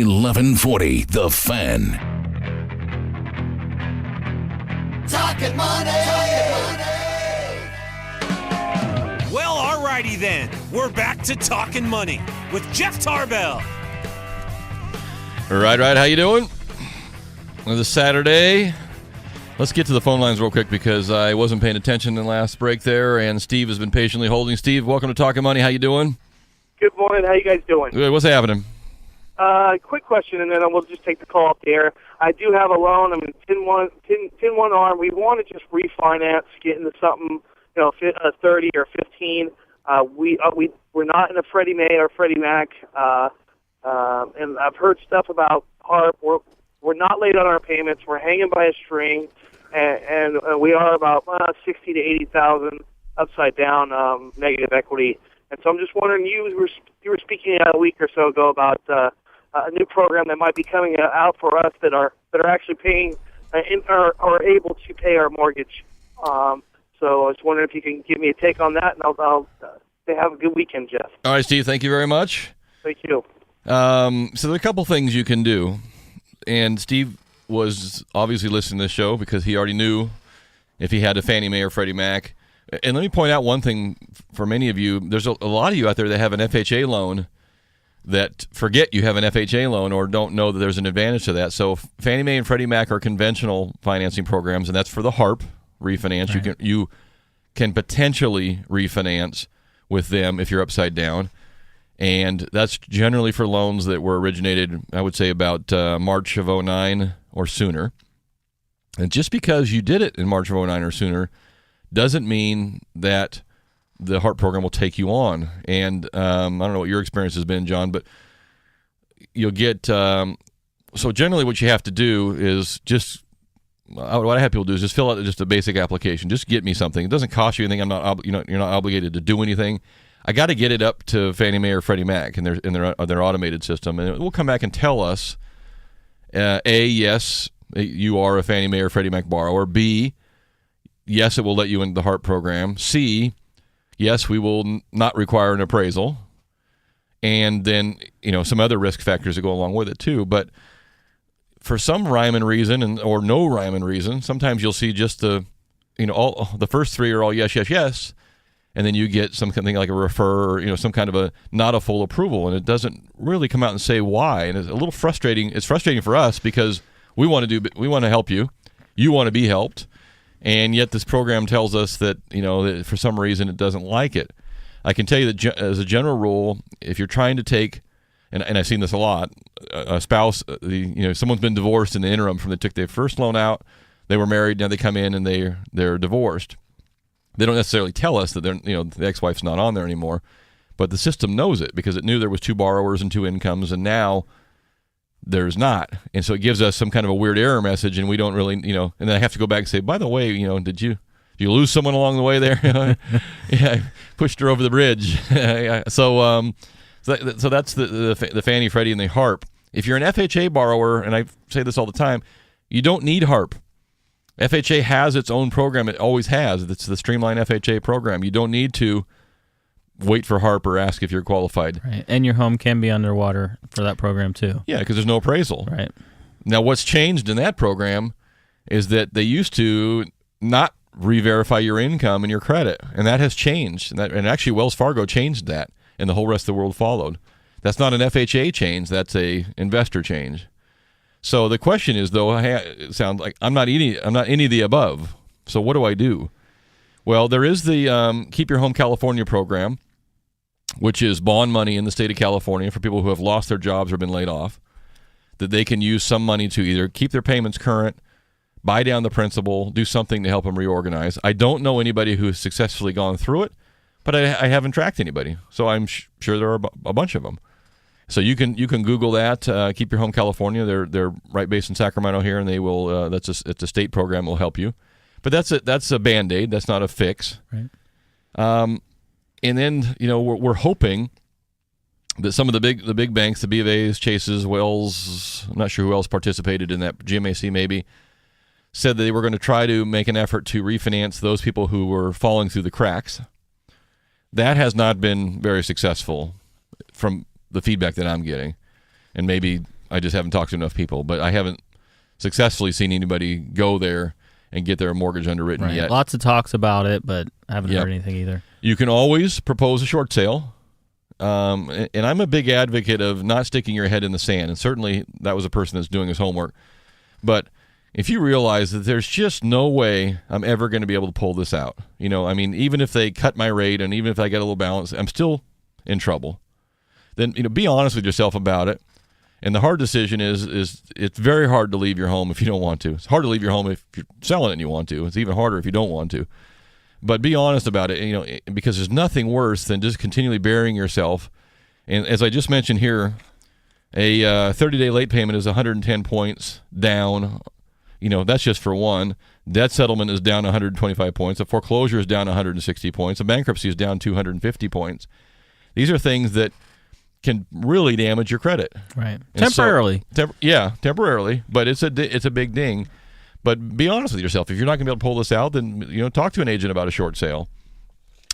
1140 The Fan. Talkin Money. Well, alrighty then. We're back to Talkin Money with Jeff Tarbell. Right. How you doing? This Saturday. Let's get to the phone lines real quick because I wasn't paying attention in the last break there, and Steve has been patiently holding. Steve, welcome to Talkin Money. How you doing? Good morning. How you guys doing? Good. What's happening? Quick question, and then we'll just take the call up there. I do have a loan. I'm in 10-1 arm. We want to just refinance, get into something, 30 or 15. We're not in a Freddie Mae or Freddie Mac, and I've heard stuff about HARP. We're not late on our payments. We're hanging by a string, and we are about 60 to 80,000 upside down negative equity. And so I'm just wondering, you were speaking a week or so ago about a new program that might be coming out for us that are actually paying are able to pay our mortgage. So I was wondering if you can give me a take on that, and I'll have a good weekend, Jeff. All right, Steve. Thank you very much. Thank you. So there are a couple things you can do. And Steve was obviously listening to this show because he already knew if he had a Fannie Mae or Freddie Mac. And let me point out one thing for many of you. There's a lot of you out there that have an FHA loan that forget you have an FHA loan or don't know that there's an advantage to that. So Fannie Mae and Freddie Mac are conventional financing programs, and that's for the HARP refinance. Right. You can potentially refinance with them if you're upside down. And that's generally for loans that were originated, I would say, about March of 2009 or sooner. And just because you did it in March of 2009 or sooner doesn't mean that the HARP program will take you on. And I don't know what your experience has been, John, but you'll get so generally what you have to do is just what I have people do is just fill out just a basic application. Just get me something. It doesn't cost you anything. You're not obligated to do anything. I got to get it up to Fannie Mae or Freddie Mac in their automated system, and it will come back and tell us: A, yes, you are a Fannie Mae or Freddie Mac borrower. B, yes, it will let you into the HARP program. C, yes, we will not require an appraisal, and then some other risk factors that go along with it too. But for some rhyme and reason, or no rhyme and reason, sometimes you'll see just the first three are all yes. And then you get something like a refer or some kind of a not a full approval, and it doesn't really come out and say why. And it's a little frustrating. It's frustrating for us because we want to help you. You want to be helped, and yet this program tells us that that for some reason it doesn't like it. I can tell you that as a general rule, if you're trying to take, and I've seen this a lot, a spouse, someone's been divorced in the interim from they took their first loan out, they were married, now they come in and they're divorced. They don't necessarily tell us that the ex-wife's not on there anymore, but the system knows it because it knew there was two borrowers and two incomes, and now there's not. And so it gives us some kind of a weird error message, and we don't really, and then I have to go back and say, by the way, did you lose someone along the way there? Yeah, I pushed her over the bridge. So that's the Fannie, Freddie, and the HARP. If you're an FHA borrower, and I say this all the time, you don't need HARP. FHA has its own program. It always has. It's the Streamline FHA program. You don't need to wait for HARP or ask if you're qualified. Right. And your home can be underwater for that program too. Yeah, because there's no appraisal. Right. Now, what's changed in that program is that they used to not re-verify your income and your credit, and that has changed. And actually, Wells Fargo changed that, and the whole rest of the world followed. That's not an FHA change. That's a investor change. So the question is, though, it sounds like I'm not any of the above. So what do I do? Well, there is the Keep Your Home California program, which is bond money in the state of California for people who have lost their jobs or been laid off, that they can use some money to either keep their payments current, buy down the principal, do something to help them reorganize. I don't know anybody who has successfully gone through it, but I haven't tracked anybody. So I'm sure there are a bunch of them. So you can Google that. Keep Your Home California. They're right based in Sacramento here, and they will. It's a state program that will help you, but that's a Band-Aid. That's not a fix. Right. And then we're hoping that some of the big banks, the B of A's, Chases, Wells, I'm not sure who else participated in that. GMAC maybe said that they were going to try to make an effort to refinance those people who were falling through the cracks. That has not been very successful from the feedback that I'm getting. And maybe I just haven't talked to enough people. But I haven't successfully seen anybody go there and get their mortgage underwritten Right. yet. Lots of talks about it, but I haven't Yep. heard anything either. You can always propose a short sale. And I'm a big advocate of not sticking your head in the sand. And certainly that was a person that's doing his homework. But if you realize that there's just no way I'm ever going to be able to pull this out, I mean, even if they cut my rate and even if I get a little balance, I'm still in trouble. Then, be honest with yourself about it. And the hard decision is it's very hard to leave your home if you don't want to. It's hard to leave your home if you're selling it and you want to. It's even harder if you don't want to. But be honest about it, because there's nothing worse than just continually burying yourself. And as I just mentioned here, a 30-day late payment is 110 points down. That's just for one. Debt settlement is down 125 points. A foreclosure is down 160 points. A bankruptcy is down 250 points. These are things that can really damage your credit. Right. And Temporarily. Temporarily. But it's a big ding. But be honest with yourself. If you're not going to be able to pull this out, then talk to an agent about a short sale.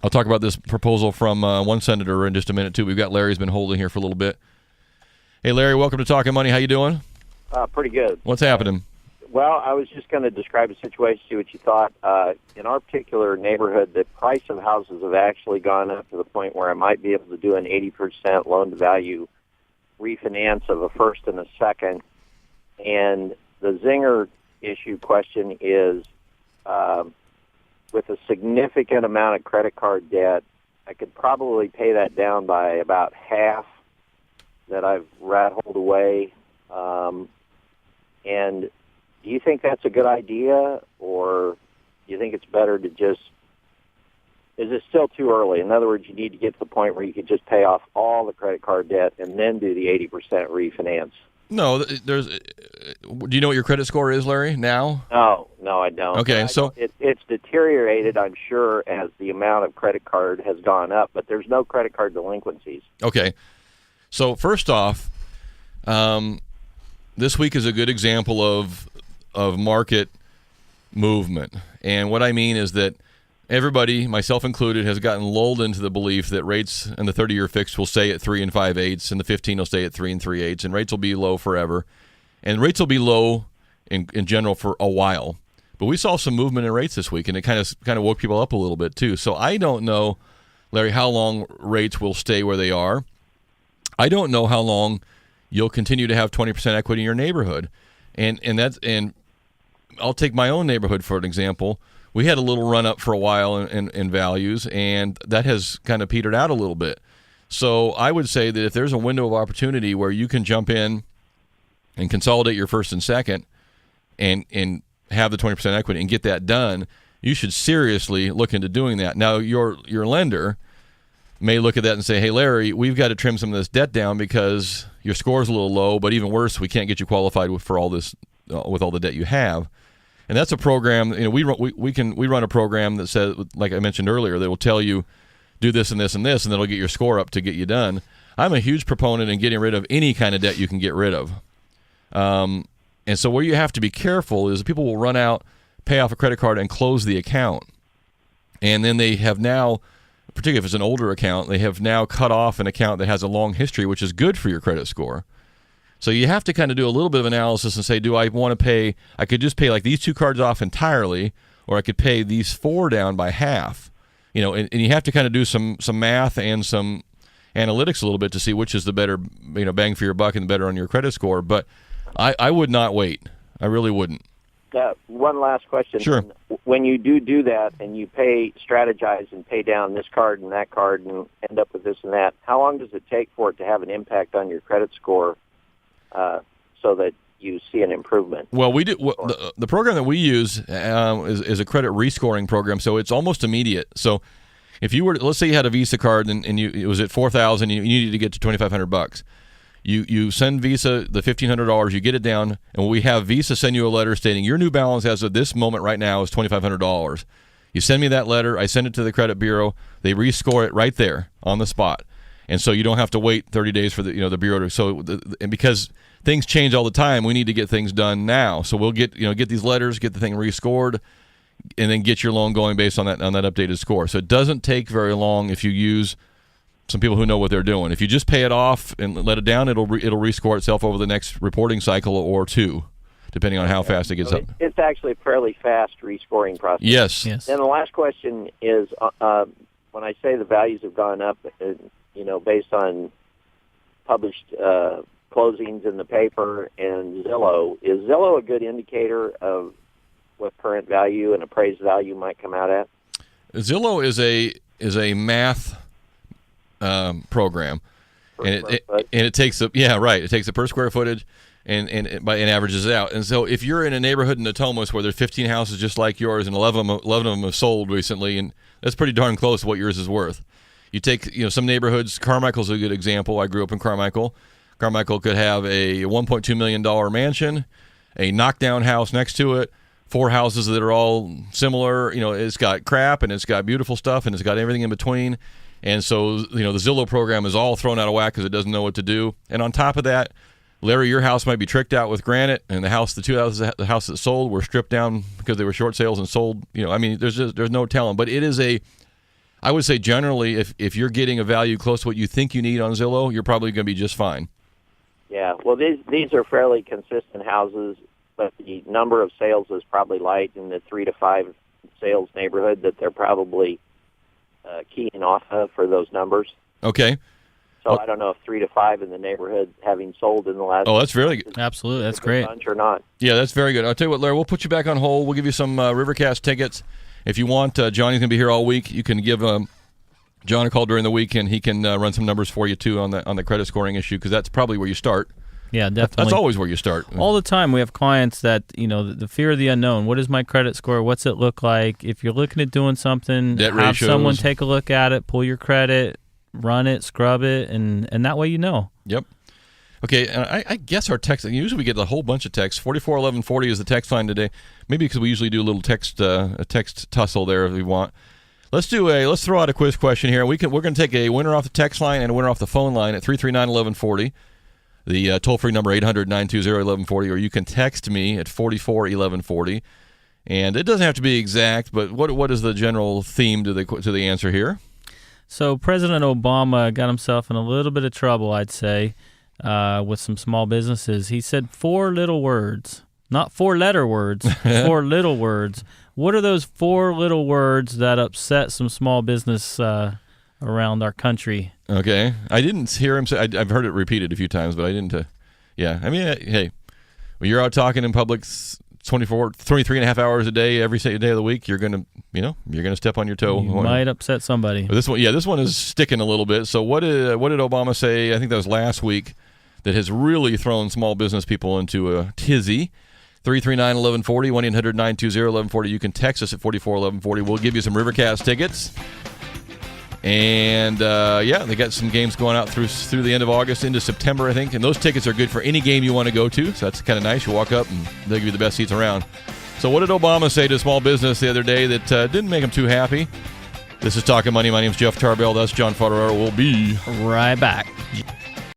I'll talk about this proposal from one senator in just a minute too. We've got Larry's been holding here for a little bit. Hey Larry, welcome to Talkin Money. How you doing? Pretty good. What's happening? Well, I was just going to describe a situation, see what you thought. In our particular neighborhood, the price of houses have actually gone up to the point where I might be able to do an 80% loan-to-value refinance of a first and a second. And the zinger issue question is, with a significant amount of credit card debt, I could probably pay that down by about half that I've rattled away. And do you think that's a good idea, or do you think it's better to just, is it still too early? In other words, you need to get to the point where you could just pay off all the credit card debt and then do the 80% refinance. No, do you know what your credit score is, Larry, now? No, I don't. Okay, so it's deteriorated, I'm sure, as the amount of credit card has gone up, but there's no credit card delinquencies. Okay, so first off, this week is a good example of market movement, and what I mean is that everybody, myself included, has gotten lulled into the belief that rates and the 30-year fixed will stay at 3 5/8, and the 15 will stay at 3 3/8, and rates will be low forever. And rates will be low in general for a while. But we saw some movement in rates this week, and it kind of woke people up a little bit too. So I don't know, Larry, how long rates will stay where they are. I don't know how long you'll continue to have 20% equity in your neighborhood, and I'll take my own neighborhood for an example. We had a little run up for a while in values, and that has kind of petered out a little bit. So I would say that if there's a window of opportunity where you can jump in and consolidate your first and second and have the 20% equity and get that done, you should seriously look into doing that. Now, your lender may look at that and say, hey, Larry, we've got to trim some of this debt down because your score's a little low, but even worse, we can't get you qualified for all this with all the debt you have. And that's a program, we run a program that says, like I mentioned earlier, that will tell you do this and this and this, and then it'll get your score up to get you done. I'm a huge proponent in getting rid of any kind of debt you can get rid of. And so where you have to be careful is people will run out, pay off a credit card, and close the account. And then they have now, particularly if it's an older account, they have now cut off an account that has a long history, which is good for your credit score. So you have to kind of do a little bit of analysis and say, do I want to pay, I could just pay like these two cards off entirely, or I could pay these four down by half. And you have to kind of do some math and some analytics a little bit to see which is the better, bang for your buck and the better on your credit score. But I would not wait. I really wouldn't. One last question. Sure. When you do that and you strategize and pay down this card and that card and end up with this and that, how long does it take for it to have an impact on your credit score so that you see an improvement? Well, we do. The program that we use is a credit rescoring program, so it's almost immediate. So if you were, let's say you had a Visa card and it was at $4,000, and you needed to get to $2,500. You send Visa the $1,500, you get it down, and we have Visa send you a letter stating your new balance as of this moment right now is $2,500. You send me that letter, I send it to the credit bureau, they rescore it right there on the spot, and so you don't have to wait 30 days for the bureau to. And because things change all the time, we need to get things done now. So we'll get these letters, get the thing rescored, and then get your loan going based on that updated score. So it doesn't take very long if you use some people who know what they're doing. If you just pay it off and let it down, it'll rescore itself over the next reporting cycle or two, depending on how fast it gets up. It's actually a fairly fast rescoring process. Yes. Then the last question is, when I say the values have gone up, based on published closings in the paper and Zillow, is Zillow a good indicator of what current value and appraised value might come out at? Zillow is a math program, and it takes it takes the per square footage and averages it out. And so if you're in a neighborhood in Natomas where there's 15 houses just like yours and 11 of them have sold recently, and that's pretty darn close to what yours is worth. You take some neighborhoods. Carmichael's a good example. I grew up in Carmichael. Carmichael could have a $1.2 million mansion, a knockdown house next to it, 4 houses that are all similar. It's got crap and it's got beautiful stuff and it's got everything in between. And so, the Zillow program is all thrown out of whack because it doesn't know what to do. And on top of that, Larry, your house might be tricked out with granite, and the house that sold were stripped down because they were short sales and sold. There's no telling. But it is I would say generally, if you're getting a value close to what you think you need on Zillow, you're probably going to be just fine. Yeah, well, these are fairly consistent houses, but the number of sales is probably light in the 3 to 5 sales neighborhood that they're probably keying off of for those numbers. Okay. So I don't know if 3 to 5 in the neighborhood having sold in the last. Oh, that's very good. Absolutely, that's great. Bunch or not? Yeah, that's very good. I'll tell you what, Larry, we'll put you back on hold. We'll give you some Rivercast tickets. If you want, Johnny's going to be here all week. You can give John a call during the week, and he can run some numbers for you too on the credit scoring issue, because that's probably where you start. Yeah, definitely. That's always where you start. All the time we have clients that, the fear of the unknown. What is my credit score? What's it look like? If you're looking at doing something, debt have ratios. Someone take a look at it, pull your credit, run it, scrub it, and that way you know. Yep. Okay, and I guess our text, usually we get a whole bunch of texts. 441140 is the text line today. Maybe because we usually do a little text tussle there if we want. Let's throw out a quiz question here. We're going to take a winner off the text line and a winner off the phone line at 339-1140. The toll-free number 800-920-1140, or you can text me at 441140. And it doesn't have to be exact, but what is the general theme to the answer here? So President Obama got himself in a little bit of trouble, I'd say, with some small businesses. He said 4 little words, not 4-letter words, 4 little words. What are those 4 little words that upset some small business around our country? Okay. I didn't hear him say, I've heard it repeated a few times, but I didn't. Yeah. I mean, hey, when you're out talking in public 23 and a half hours a day, every day of the week, you're going to step on your toe. You might upset somebody. But this one is sticking a little bit. So what did Obama say? I think that was last week, that has really thrown small business people into a tizzy. 339-1140, 1-800-920-1140. You can text us at 441140. We'll give you some Rivercast tickets. And, they got some games going out through the end of August into September, I think. And those tickets are good for any game you want to go to. So that's kind of nice. You walk up and they'll give you the best seats around. So what did Obama say to small business the other day that didn't make him too happy? This is Talkin Money. My name's Jeff Tarbell. That's John Fodoraro. We'll be right back.